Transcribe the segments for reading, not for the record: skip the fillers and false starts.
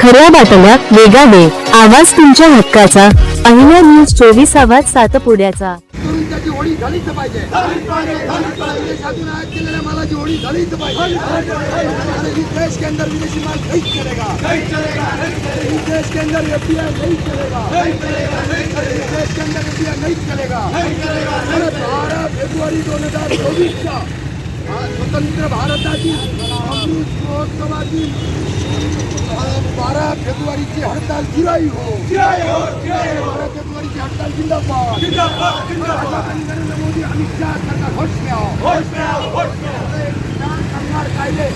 खऱ्या बातम्या वेगाने, आवाज तुमच्या हक्काचा. अहिल्या न्यूज 24 आवाज सातपुड्याचा. तरुणांची होळी झालीच पाहिजे. देशातून आयात केलेल्या मालाची होळी झालीच पाहिजे. इस देश के अंदर विदेशी माल नहीं चलेगा. इस देश के अंदर एफडीआई नहीं चलेगा. इस देश के अंदर एफडीआई नहीं चलेगा. 12 फेब्रुवारी 2024 स्वतंत्र भारताची अमृत महोत्सवाची 12 फेब्रुवारीची हडताल जिराई हो. 12 फेब्रुवारीची हडताल जिंदाबाद. नरेंद्र मोदी अमित शाह सरकार होश में आओ. कामगार कायदे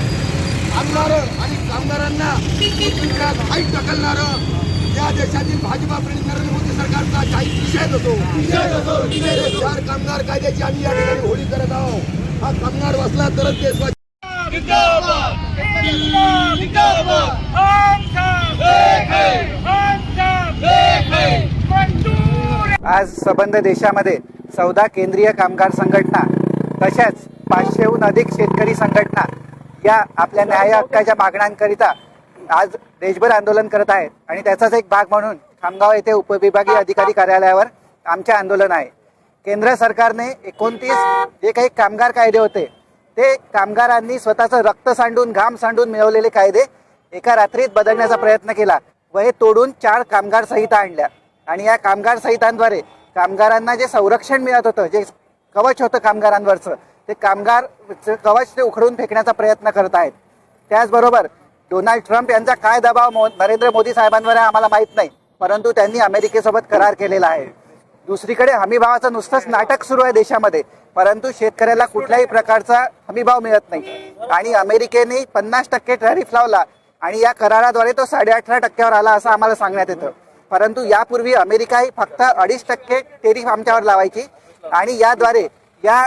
आणणार आणि कामगारांना काही ढकलणार या देशातील भाजपा प्रणित नरेंद्र मोदी सरकारचा काही निषेध होतो. चार कामगार कायद्याची आम्ही या ठिकाणी होळी करत आहोत. हा कामगार बसला तरच देश आज संबंध देशामध्ये 14 केंद्रीय कामगार संघटना तशाच 500हून अधिक शेतकरी संघटना या आपल्या न्याय हक्काच्या मागण्यांकरिता आज देशभर आंदोलन करत आहेत. आणि त्याचाच एक भाग म्हणून खामगाव येथे उपविभागीय अधिकारी कार्यालयावर आमचे आंदोलन आहे. केंद्र सरकारने 29 जे काही कामगार कायदे होते ते कामगारांनी स्वतःचं रक्त सांडून घाम सांडून मिळवलेले कायदे एका रात्रीत बदलण्याचा प्रयत्न केला व हे तोडून 4 कामगार संहिता आणल्या. आणि या कामगार संहितांद्वारे कामगारांना जे संरक्षण मिळत होतं, जे कवच होतं कामगारांवरचं, ते कामगार कवच ते उखडून फेकण्याचा प्रयत्न करत आहेत. त्याचबरोबर डोनाल्ड ट्रम्प यांचा काय दबाव नरेंद्र मोदी साहेबांवर आहे आम्हाला माहीत नाही, परंतु त्यांनी अमेरिकेसोबत करार केलेला आहे. दुसरीकडे हमीभावाचं नुसतंच नाटक सुरू आहे देशामध्ये, परंतु शेतकऱ्याला कुठल्याही प्रकारचा हमीभाव मिळत नाही. आणि अमेरिकेने 50% टॅरिफ लावला आणि या कराराद्वारे तो 18.5% आला असं आम्हाला सांगण्यात येतं. परंतु यापूर्वी अमेरिका ही फक्त 2.5% टॅरिफ आमच्यावर लावायची आणि याद्वारे या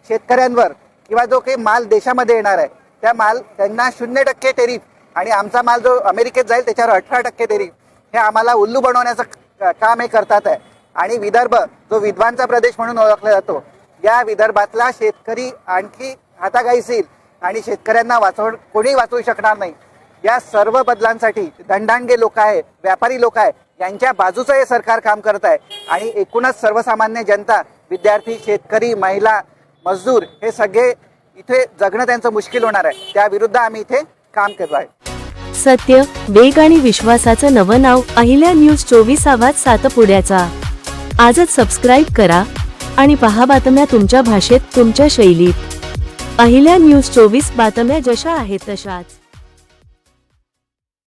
शेतकऱ्यांवर किंवा जो काही माल देशामध्ये येणार आहे त्या माल त्यांना 0% टॅरिफ आणि आमचा माल जो अमेरिकेत जाईल त्याच्यावर 18% टॅरिफ हे आम्हाला उल्लू बनवण्याचं काम हे करतात आहे. आणि विदर्भ जो विद्वांचा प्रदेश म्हणून ओळखला जातो, या विदर्भातला शेतकरी आणखी हातागायील आणि शेतकऱ्यांना कोणी वाचवू शकणार नाही. या सर्व बदलांसाठी दंडांगे लोक आहे, व्यापारी लोक आहे, यांच्या बाजूचं हे सरकार काम करत आहे. आणि एकूणच सर्वसामान्य जनता, विद्यार्थी, शेतकरी, महिला, मजदूर हे सगळे इथे जगणं त्यांचं मुश्किल होणार आहे. त्याविरुद्ध आम्ही इथे काम करतो आहे. सत्य, वेग आणि विश्वासाचं नवं नाव अहिल्या न्यूज 24 आवाज सातपुड्याचा. आजच सबस्क्राईब करा आणि पहा बातम्या तुमच्या भाषेत, तुमच्या शैलीत. अहिल्या न्यूज 24 बातम्या जशा आहेत तशाच.